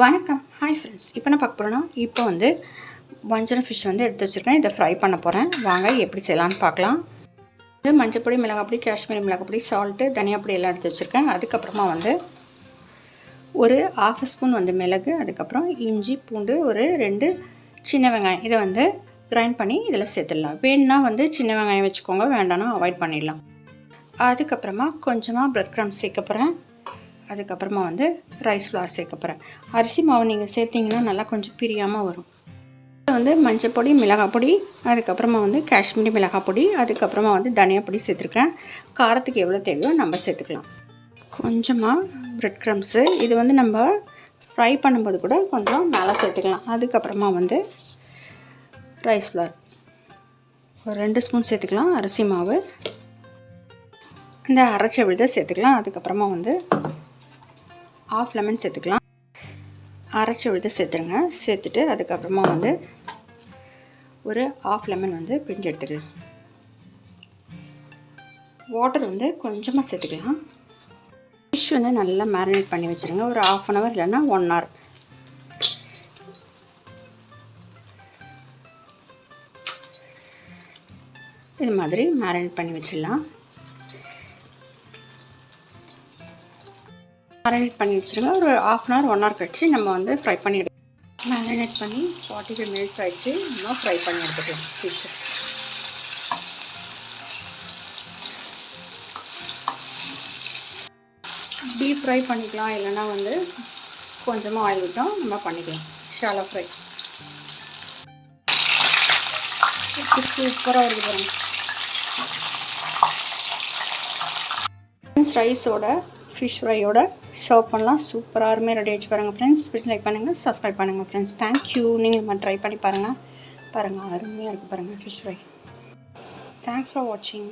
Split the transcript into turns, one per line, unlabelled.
வணக்கம். Hi friends. இப்போ நான் பார்க்க போகிறேன்னா இப்போ வந்து வஞ்சரம் ஃபிஷ் வந்து எடுத்து வச்சுருக்கேன். இதை ஃப்ரை பண்ண போகிறேன். வாங்க எப்படி செய்யலான்னு பார்க்கலாம். இது மஞ்சப்பொடி, மிளகாப்பொடி, காஷ்மீரி மிளகாப்பொடி, சால்ட்டு, தனியாப்பொடி எல்லாம் எடுத்து வச்சுருக்கேன். அதுக்கப்புறமா வந்து ஒரு 1/2 ஸ்பூன் வந்து மிளகு, அதுக்கப்புறம் இஞ்சி, பூண்டு, ஒரு 2 சின்ன வெங்காயம் இதை வந்து கிரைண்ட் பண்ணி இதில் சேர்த்துடலாம். வேணுன்னா வந்து சின்ன வெங்காயம் வச்சுக்கோங்க, வேண்டாம்னா அவாய்ட் பண்ணிடலாம். அதுக்கப்புறமா கொஞ்சமாக பிரெட் க்ரம்ஸ் சேர்க்க போகிறேன். அதுக்கப்புறமா வந்து ரைஸ் ஃப்ளார் சேர்க்க போகிறேன். அரிசி மாவு நீங்கள் சேர்த்திங்கன்னா நல்லா கொஞ்சம் பிரியாமல் வரும். வந்து மஞ்சள் பொடி, மிளகாய் பொடி, அதுக்கப்புறமா வந்து காஷ்மீரி மிளகாய் பொடி, அதுக்கப்புறமா வந்து தனியா பொடி சேர்த்துருக்கேன். காரத்துக்கு எவ்வளோ தேவையோ நம்ம சேர்த்துக்கலாம். கொஞ்சமாக பிரெட் க்ரம்ஸு, இது வந்து நம்ம ஃப்ரை பண்ணும்போது கூட கொஞ்சம் மேலே சேர்த்துக்கலாம். அதுக்கப்புறமா வந்து ரைஸ் ஃப்ளார் ஒரு 2 ஸ்பூன் சேர்த்துக்கலாம். அரிசி மாவு, இந்த அரைச்ச விழுதை சேர்த்துக்கலாம். அதுக்கப்புறமா வந்து 1/2 லெமன் சேர்த்துக்கலாம். அரைச்சி விழுது சேர்த்துருங்க. சேர்த்துட்டு அதுக்கப்புறமா வந்து ஒரு 1/2 லெமன் வந்து பிழிஞ்சு எடுத்துக்கலாம். வாட்டர் வந்து கொஞ்சமாக சேர்த்துக்கலாம். ஃபிஷ் வந்து நல்லா மேரினேட் பண்ணி வச்சுருங்க. ஒரு 1/2 அன் ஹவர் இல்லைன்னா 1 ஹவர். இது மாதிரி மேரினேட் பண்ணி வச்சிடலாம். மேரினேட் பண்ணி வச்சுருங்க. ஒரு 1/2 அன் ஹவர் 1 ஹவர் கழிச்சு நம்ம வந்து ஃப்ரை பண்ணி எடுக்கலாம். மேரினேட் பண்ணி 45 மினிட்ஸ் ஆகிடுச்சு. நம்ம ஃப்ரை பண்ணி எடுத்துக்கலாம் ஃபிஷ்ஷு. டீப் ஃப்ரை பண்ணிக்கலாம், இல்லைன்னா வந்து கொஞ்சமாக ஆயில் விட்டோம் நம்ம பண்ணிக்கலாம். ஷாலோ ஃப்ரை சூப்பராக இருக்குது பாருங்க. ரைஸோட ஃபிஷ் ஃப்ரையோட சர்வ் பண்ணலாம். சூப்பராக அருமையாக ரெடி ஆகிடுச்சு பாருங்கள் ஃப்ரெண்ட்ஸ். வீட்டில் லைக் பண்ணுங்கள், சப்ஸ்கிரைப் பண்ணுங்கள் ஃப்ரெண்ட்ஸ். தேங்க்யூ. நீங்கள் ட்ரை பண்ணி பாருங்கள். அருமையாக இருக்குது பாருங்கள் ஃபிஷ் ஃப்ரை. தேங்க்ஸ் ஃபார் வாட்சிங்.